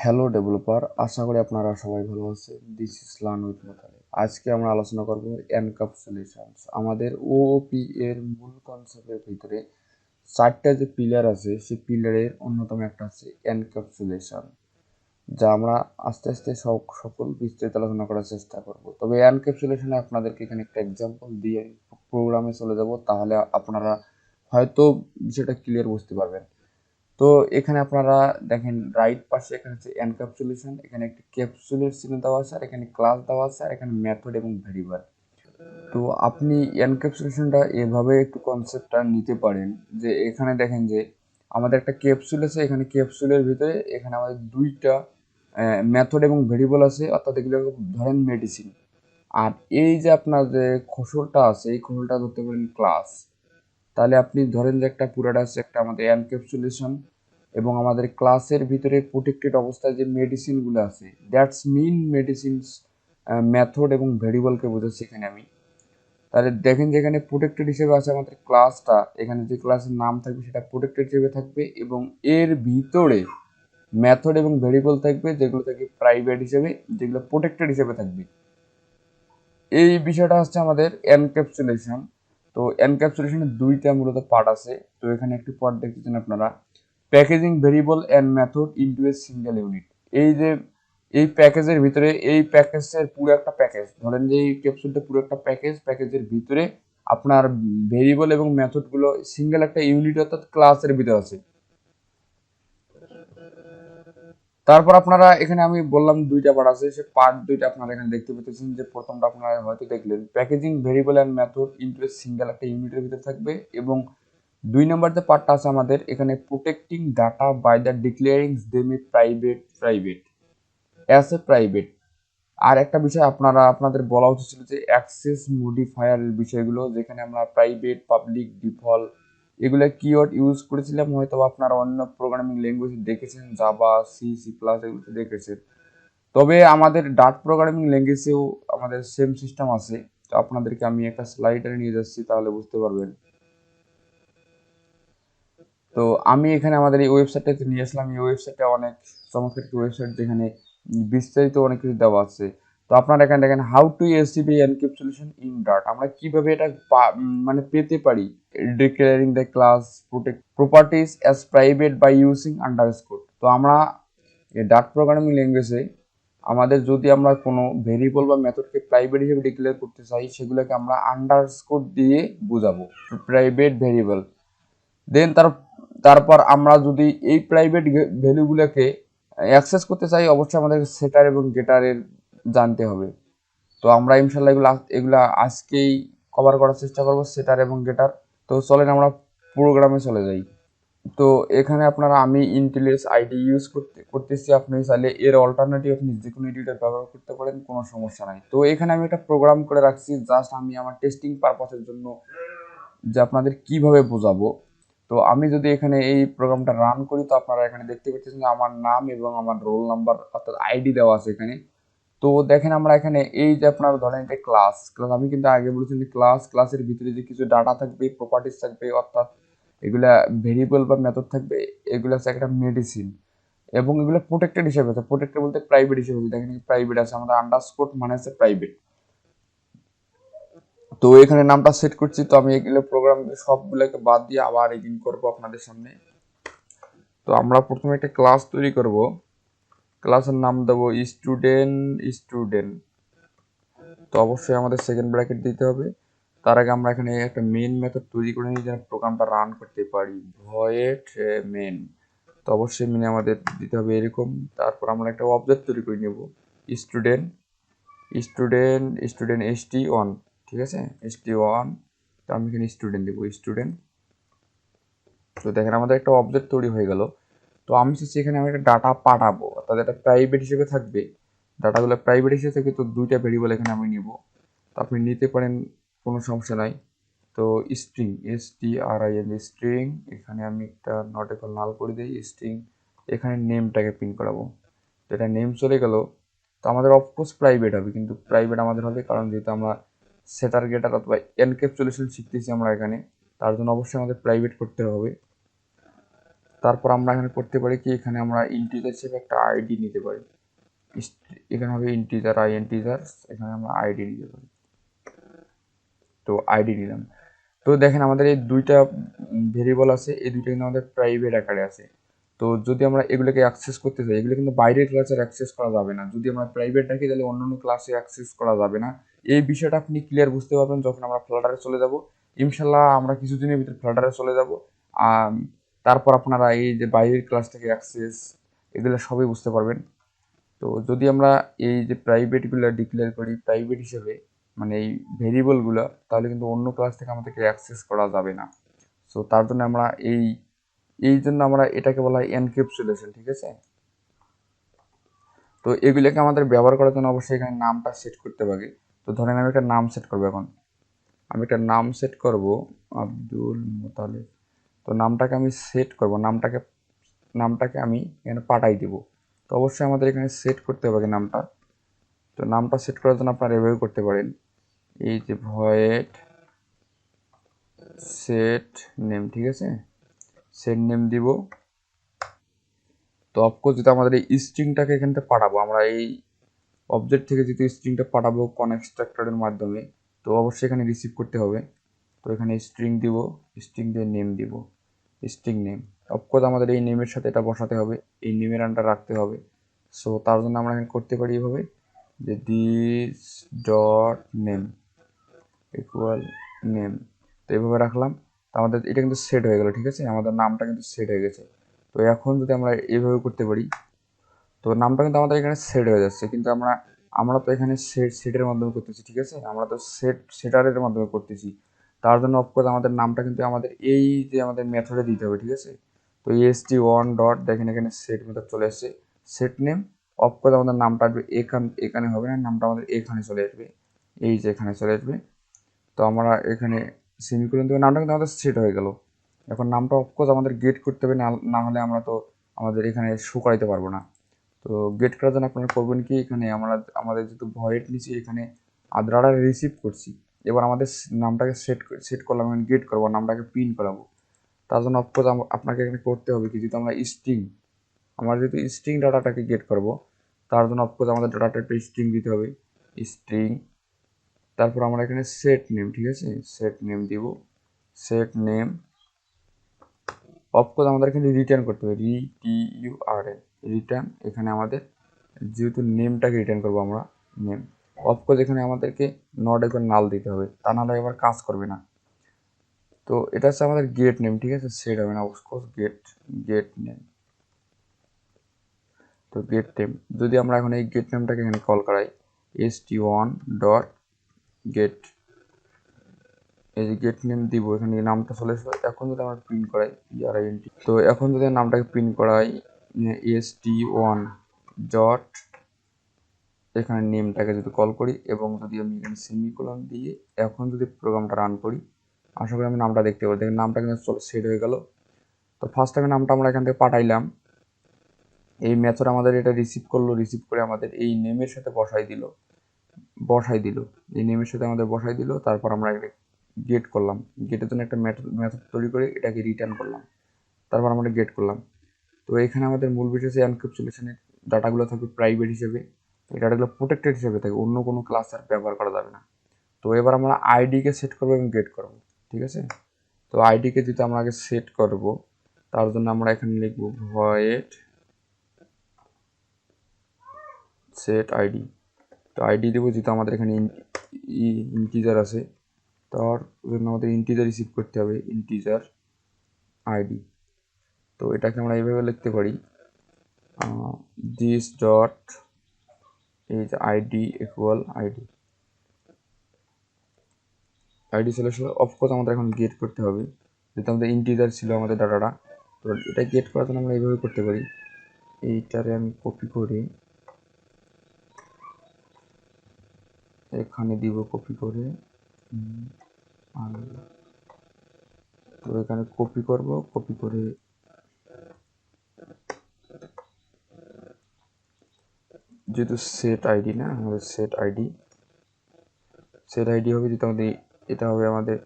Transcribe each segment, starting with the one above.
Hello developer, আশা করি আপনারা সবাই ভালো আছেন। This is learn with Motaleb. আজকে আমরা আলোচনা করব এনক্যাপসুলেশনস। আমাদের ওওপি এর মূল কনসেপ্টের ভিতরে চারটা যে পিলার আছে, সেই পিলারের অন্যতম একটা হচ্ছে এনক্যাপসুলেশন, যা আমরা আস্তে আস্তে সকল বিস্তারিত আলোচনা করার চেষ্টা করব। তবে এনক্যাপসুলেশনে আপনাদেরকে এখানে একটা এক্সাম্পল দিয়ে প্রোগ্রামে চলে যাব, তাহলে আপনারা হয়তো বিষয়টা ক্লিয়ার বুঝতে পারবেন। তো এখানে আপনারা দেখেন রাইট পাশে এখানে হচ্ছে এনক্যাপসুলেশন, এখানে একটি ক্যাপসুলের চিহ্ন দেওয়া আছে, আর এখানে ক্লাস দেওয়া আছে, আর এখানে মেথড এবং ভেরিয়েবল। তো আপনি এনক্যাপসুলেশনটা এভাবে একটু কনসেপ্টটা নিতে পারেন যে এখানে দেখেন যে আমাদের একটা ক্যাপসুল আছে, এখানে ক্যাপসুলের ভিতরে এখানে আমাদের দুইটা মেথড এবং ভেরিয়েবল আছে, অর্থাৎ এগুলো ধরেন মেডিসিন। আর এই যে আপনার যে খোসলটা আছে, এই খোসলটা ধরতে পারেন ক্লাস। তাহলে আপনি ধরেন যে একটা পুরাটা আছে একটা আমাদের এনক্যাপসুলেশন, এবং আমাদের ক্লাসের ভিতরে প্রোটেক্টেড অবস্থায় যে মেডিসিনগুলো আছে, দ্যাটস মিন মেডিসিনস মেথড এবং ভেরিয়েবলকে বোঝাচ্ছি এখানে আমি। তাহলে দেখেন যে এখানে প্রোটেক্টেড হিসেবে আছে আমাদের ক্লাসটা, এখানে যে ক্লাসের নাম থাকবে সেটা প্রোটেক্টেড হিসেবে থাকবে, এবং এর ভিতরে মেথড এবং ভেরিয়েবল থাকবে যেগুলো থাকবে প্রাইভেট হিসেবে, যেগুলো প্রোটেক্টেড হিসেবে থাকবে। এই বিষয়টা হচ্ছে আমাদের এনক্যাপসুলেশন। তো এনক্যাপসুলেশনের দুইটা মূলত পার্ট আছে। তো এখানে একটি পার্ট দেখতেছেন আপনারা, packaging variable and method into a single unit. এই যে এই প্যাকেজের ভিতরে, এই প্যাকেজের পুরো একটা প্যাকেজ, ধরেন যে এই ক্যাপসুলটা পুরো একটা প্যাকেজের ভিতরে আপনার ভেরিয়েবল এবং মেথডগুলো সিঙ্গেল একটা ইউনিট অর্থাৎ ক্লাসের ভিতরে আছে। তারপর আপনারা এখানে আমি বললাম দুইটা পার্ট আছে, সে পার্ট দুইটা আপনারা এখানে দেখতে পাচ্ছেন। যে প্রথমটা আপনারা হয়তো দেখলেন, packaging variable and method into a single একটা ইউনিটের ভিতরে থাকবে, এবং দুই নম্বর যে পার্টটা আছে আমাদের এখানে, protecting data by the declaring them a private as a private. আর একটা বিষয় আপনাদের বলা উচিত ছিল যে অ্যাক্সেস মডিফায়ারের বিষয়গুলো, যেখানে আমরা প্রাইভেট, পাবলিক, ডিফল্ট এগুলো কিওয়ার্ড ইউজ করেছিলাম। হয়তো আপনারা অন্য প্রোগ্রামিং ল্যাঙ্গুয়েজ দেখেছেন, জাভা, সি, সি প্লাস এগুলো দেখেছেন। তবে আমাদের ডাট প্রোগ্রামিং ল্যাঙ্গুয়েজেও আমাদের সেম সিস্টেম আছে। তো আপনাদেরকে আমি একটা স্লাইডারে নিয়ে যাচ্ছি, তাহলে বুঝতে পারবেন। তো আমি এখানে আমাদের এই ওয়েবসাইটটাতে নিয়ে আসলাম। এই ওয়েবসাইটটা অনেক চমৎকার একটি ওয়েবসাইট, যেখানে বিস্তারিত অনেক কিছু দেওয়া আছে। তো আপনারা এখানে দেখেন how to achieve encapsulation in ডাট, আমরা কিভাবে এটা মানে পেতে পারি। Declaring the class protect properties as private by using underscore. তো আমরা এই ডাট প্রোগ্রামিং ল্যাঙ্গুয়েজে আমাদের যদি আমরা কোনো ভেরিয়েবল বা মেথডকে প্রাইভেট হিসেবে ডিক্লেয়ার করতে চাই, সেগুলোকে আমরা আন্ডারস্কোর দিয়ে বোঝাবো, প্রাইভেট ভেরিয়েবল। দেন তারপর আমরা যদি এই প্রাইভেট ভ্যালুগুলোকে অ্যাক্সেস করতে চাই, অবশ্যই আমাদের সেটার এবং গেটারের জানতে হবে। তো আমরা ইনশাল্লাহ এগুলা আজকেই কভার করার চেষ্টা করব, সেটার এবং গেটার। তো চলেন আমরা প্রোগ্রামে চলে যাই। তো এখানে আপনারা, আমি ইন্টেলেস আইডি ইউজ করতেছি, আপনি চাইলে এর অল্টারনেটিভ আপনি যে কোনো এডিটর ব্যবহার করতে পারেন, কোনো সমস্যা নাই। তো এখানে আমি একটা প্রোগ্রাম করে রাখছি, জাস্ট আমি আমার টেস্টিং পারপাসের জন্য, যে আপনাদের কিভাবে বোঝাবো। তো আমি যদি এখানে এই প্রোগ্রামটা রান করি, তো আপনারা এখানে দেখতে পাচ্ছেন যে আমার নাম এবং আমার রোল নাম্বার অর্থাৎ আইডি দেওয়া আছে এখানে। তো দেখেন আমরা এখানে এই যে আপনারা ধরেন এটা ক্লাস আমি কিন্তু আগে বলেছি যে ক্লাসের ভিতরে যে কিছু ডাটা থাকবে, প্রপার্টিস থাকবে, অর্থাৎ এগুলা ভেরিয়েবল বা মেথড থাকবে, এগুলো হচ্ছে একটা মেডিসিন, এবং এগুলো প্রোটেক্টেড হিসেবে আছে। প্রোটেক্টেড বলতে প্রাইভেট হিসেবে, দেখেন প্রাইভেট আছে, আমাদের আন্ডারস্কোর মানে আছে প্রাইভেট। তো এখানে নামটা সেট করছি। তো আমি এগুলো প্রোগ্রাম সবগুলোকে বাদ দিয়ে আবার এগিন করব আপনাদের সামনে। তো আমরা প্রথমে একটা ক্লাস তৈরি করব, ক্লাসের নাম দেবো স্টুডেন্ট। তো অবশ্যই আমাদের সেকেন্ড ব্র্যাকেট দিতে হবে। তার আগে আমরা এখানে একটা মেন মেথড তৈরি করে নিই, যেন প্রোগ্রামটা রান করতে পারি, ভয়েড মেন। তো অবশ্যই মেনে আমাদের দিতে হবে এরকম। তারপর আমরা একটা অবজেক্ট তৈরি করে নেব, স্টুডেন্ট স্টুডেন্ট ST1, ঠিক আছে, ST1। তো আমি এখানে স্টুডেন্ট দেবো, স্টুডেন্ট। তো দেখেন আমাদের একটা অবজেক্ট তৈরি হয়ে গেল। তো আমি চাচ্ছি এখানে আমি একটা ডাটা পাঠাবো, অর্থাৎ এটা প্রাইভেট হিসেবে থাকবে, ডাটাগুলো প্রাইভেট হিসেবে থাকে। তো দুইটা ভেরিয়েবল এখানে আমি নিব, তো আপনি নিতে পারেন, কোনো সমস্যা নাই। তো স্ট্রিং, স্ট্রিং, এখানে আমি একটা নট ইকুয়াল নাল করে দিই স্ট্রিং। এখানে নেমটাকে প্রিন্ট করাবো। তো এটা নেম চলে গেল। তো আমাদের অফকোর্স প্রাইভেট হবে, কিন্তু প্রাইভেট আমাদের হবে কারণ যেহেতু আমরা সেটার গেটার অথবা এনক্যাপসুলেশন শিখতেছি আমরা এখানে, তার জন্য অবশ্যই আমাদের প্রাইভেট করতে হবে। তারপর আমরা এখানে করতে পারি কি, এখানে আমরা ইন্টিজার হিসেবে একটা আইডি নিতে পারি। এখানে হবে ইন্টিজার ইন্টিজার, এখানে আমরা আইডি নিতে পারি। তো আইডি নিলাম। তো দেখেন আমাদের এই দুইটা ভেরিয়েবল আছে, এই দুইটা কিন্তু আমাদের প্রাইভেট আকারে আছে। তো যদি আমরা এগুলোকে অ্যাক্সেস করতে চাই, এগুলো কিন্তু বাইরের ক্লাসের অ্যাক্সেস করা যাবে না। যদি আমরা প্রাইভেট রাখি তাহলে অন্যান্য ক্লাসে অ্যাক্সেস করা যাবে না। এই বিষয়টা আপনি ক্লিয়ার বুঝতে পারবেন যখন আমরা ফ্লাটারে চলে যাব। ইনশাল্লাহ আমরা কিছুদিনের ভিতরে ফ্লাটারে চলে যাব। তারপর আপনারা এই যে বাইরের ক্লাস থেকে অ্যাক্সেস, এগুলো সবই বুঝতে পারবেন। তো যদি আমরা এই যে প্রাইভেটগুলো ডিক্লেয়ার করি প্রাইভেট হিসেবে, মানে এই ভেরিয়েবলগুলো, তাহলে কিন্তু অন্য ক্লাস থেকে আমাদেরকে অ্যাক্সেস করা যাবে না। সো তার জন্য আমরা এই জন্য আমরা এটাকে বলা হয় এনক্যাপসুলেশন, ঠিক আছে। তো এগুলোকে আমাদের ব্যবহার করার জন্য অবশ্যই এখানে নামটা সেট করতে পারি। তো ধরেন আমি একটা নাম সেট করবো, এখন আমি একটা নাম সেট করব আব্দুল মোতালেব। তো নামটাকে আমি সেট করব, নামটাকে আমি এখানে পাঠাই দিব। তো অবশ্যই আমাদের এখানে সেট করতে হবে নামটা। তো নামটা সেট করার জন্য আপনারা এভাবে করতে পারেন, এই যে ভয়েড সেট নেম, ঠিক আছে, সেট নেম দিব। তো অফকোর্স যেটা আমাদের এই স্ট্রিংটাকে এখান থেকে পাঠাবো, আমরা এই অবজেক্ট থেকে যেহেতু স্ট্রিংটা পাঠাবো কনস্ট্রাক্টরের মাধ্যমে, তো অবশ্যই এখানে রিসিভ করতে হবে। তো এখানে স্ট্রিং দিব, স্ট্রিং দিয়ে নেম দিব, স্ট্রিং নেম। অফকোর্স আমাদের এই নেমের সাথে এটা বসাতে হবে, এই নেমের আন্ডার রাখতে হবে। সো তার জন্য আমরা এখানে করতে পারি এভাবে যে this dot name equal name. তো এইভাবে রাখলাম। তো আমাদের এটা কিন্তু সেট হয়ে গেল, ঠিক আছে, আমাদের নামটা কিন্তু সেট হয়ে গেছে। তো এখন যদি আমরা এইভাবে করতে পারি, তো নামটা কিন্তু আমাদের এখানে সেট হয়ে যাচ্ছে, কিন্তু আমরা আমরা তো এখানে সেটের মাধ্যমে করতেছি, ঠিক আছে, আমরা তো সেটারের মাধ্যমে করতেছি। তার জন্য অফকোর্স আমাদের নামটা কিন্তু আমাদের এই যে আমাদের মেথডে দিতে হবে, ঠিক আছে। তো est1 ডট, দেখেন এখানে সেট মেথড চলে আসছে, সেট নেম। অফকোর্স আমাদের নামটা আসবে এখানে হবে না, নামটা আমাদের এখানে চলে আসবে, এই যে এখানে চলে আসবে। তো আমরা এখানে সেমিকোলন দেবো, নামটা কিন্তু আমাদের সেট হয়ে গেল। এখন নামটা অফকোর্স আমাদের গেট করতে হবে, না হলে আমরা তো আমাদের এখানে শো করাইতে পারবো না। তো গেট করার জন্য আপনারা করবেন কি, এখানে আমরা আমাদের যেহেতু ভয়েড নিচে এখানে আদ্রাটা রিসিভ করছি, এবার আমাদের নামটাকে সেট করলাম, আমি গেট করবো, নামটাকে প্রিন্ট করাবো। তার জন্য অফকোর্স আপনাকে এখানে করতে হবে কি, যেহেতু আমরা যেহেতু স্ট্রিং ডাটাটাকে গেট করবো, তার জন্য অফকোর্স আমাদের ডাটাটা একটা স্ট্রিং দিতে হবে, স্ট্রিং। তারপর আমরা এখানে সেট নেম, ঠিক আছে, সেট নেম দিব, সেট নেম। অফকোর্স আমাদের এখানে রিটার্ন করতে হবে, RTURN, রিটার্ন। এখানে আমাদের যেহেতু নেমটাকে রিটার্ন করবো আমরা, নেম। অফকোর্স এখানে আমাদেরকে নট একবার নাল দিতে হবে, তা নাহলে এবার কাজ করবে না। তো এটা হচ্ছে আমাদের গেট নেম, ঠিক আছে, সেট হবে না, অফকোর্স গেট নেম। তো গেট নেম, যদি আমরা এখন এই গেট নেমটাকে এখানে কল করাই st1 ডট গেট, এই যে গেট নেম দিব, এখানে নামটা চলে আসবে। এখন যদি আমরা প্রিন্ট করাই তো এখন যদি নামটাকে প্রিন্ট করাই st1 ডট, এখানে নেমটাকে যদি কল করি এবং যদি আমি এখানে সেমিকোলন দিয়ে এখন যদি প্রোগ্রামটা রান করি, আশা করি আমি নামটা দেখতে পাবো। দেখেন নামটা কিন্তু সেট হয়ে গেল। তো ফার্স্ট টাইমে নামটা আমরা এখান থেকে পাঠাইলাম, এই মেথড আমাদের এটা রিসিভ করলো, রিসিভ করে আমাদের এই নেমের সাথে বসাই দিল, এই নেমের সাথে আমাদের বসাই দিল। তারপর আমরা এটা গেট করলাম, গেটের জন্য একটা মেথড তৈরি করে এটাকে রিটার্ন করলাম, তারপর আমরা গেট করলাম। তো এখানে আমাদের মূল বিষয় হচ্ছে এনক্রিপশনের ডাটাগুলো থাকবে প্রাইভেট হিসেবে, এই ডাটাগুলো প্রোটেক্টেড হিসেবে থাকে, অন্য কোনো ক্লাস আর ব্যবহার করা যাবে না। তো এবার আমরা আইডিকে সেট করবো এবং গেট করবো, ঠিক আছে। তো আইডিকে যেটা আমরা আগে সেট করব, তার জন্য আমরা এখানে লিখব ভয়েড সেট আইডি। তো আইডি দেবো, যেহেতু আমাদের এখানে ইন্টিজার আছে, তার জন্য আমাদের ইন্টিজার রিসিভ করতে হবে, ইন্টিজার আইডি। তো এটাকে আমরা এইভাবে লিখতে পারি this dot is ID equal ID চলে আসলো। অফকোর্স আমাদের এখন গেট করতে হবে, যেহেতু আমাদের ইন্টিজার ছিল আমাদের ডাটাটা। তো এটা গেট করার জন্য আমরা এইভাবে করতে পারি, এইটারে আমি কপি করে এখানে দিব, কপি করে তো এখানে কপি করব, কপি করে যেহেতু সেট আইডি না, আমাদের সেট আইডি হবে, যেহেতু আমাদের এটা হবে আমাদের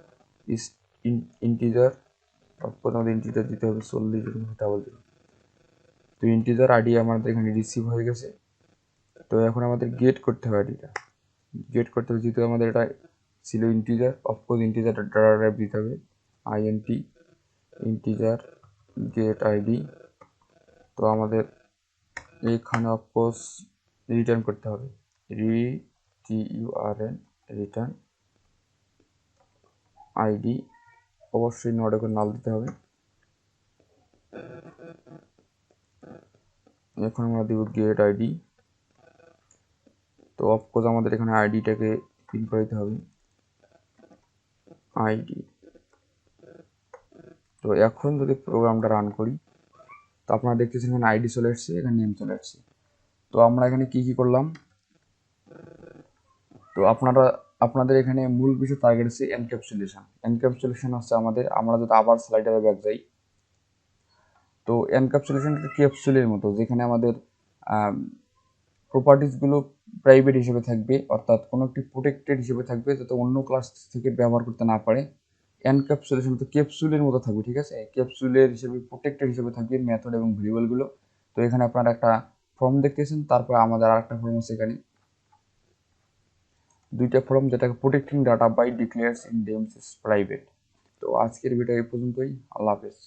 ইন্টিজার অফকোর্স আমাদের ইন্টিজার দিতে হবে 40 তো ইন্টিজার আইডি আমাদের এখানে রিসিভ হয়ে গেছে। তো এখন আমাদের গেট করতে হবে আইডিটা, গেট করতে হবে, যেহেতু আমাদের এটা ছিল integer, of course integer data type দিতে হবে আইএনটি ইন্টিজার গেট আইডি। তো আমাদের এখানে অফকোর্স রিটার্ন করতে হবে রিটিইউআরএন রিটার্ন আইডি, অবশ্যই নট করে নাল দিতে হবে। এখন আমরা দেব গেট আইডি। তো অফকোর্স আমাদের এখানে আইডিটাকে প্রিন্ট করে দিতে হবে আইডি। তো এখন যদি প্রোগ্রামটা রান করি, তো আপনারা দেখতেছেন এখানে আইডি চলে আসছে, এখানে নেম চলে আসছে। তো আমরা এখানে কি করলাম, তো আপনাদের এখানে মূল বিষয় টার্গেট হচ্ছে এনক্যাপসুলেশন। এনক্যাপসুলেশন হচ্ছে আমরা যদি আবার স্লাইডারে ব্যাক যাই, তো এনক্যাপসুলেশন একটা ক্যাপসুলের মতো, যেখানে আমাদের প্রপার্টিসগুলো প্রাইভেট হিসেবে থাকবে, অর্থাৎ কোনো একটি প্রোটেক্টেড হিসেবে থাকবে যাতে অন্য ক্লাস থেকে ব্যবহার করতে না পারে। এনক্যাপসুলেশন তো ক্যাপসুলের মতো থাকবে, ঠিক আছে, ক্যাপসুলের হিসেবে প্রোটেক্টেড হিসেবে থাকবে মেথড এবং ভেরিয়েবলগুলো। তো এখানে আপনারা একটা ফর্ম দেখতেছেন, তারপর আমাদের আরেকটা ফর্ম আছে এখানে, দুইটা ফর্ম, যেটাকে protecting data by declares in them is private. তো আজকের ভিডিও এই পর্যন্তই, আল্লাহ হাফেজ।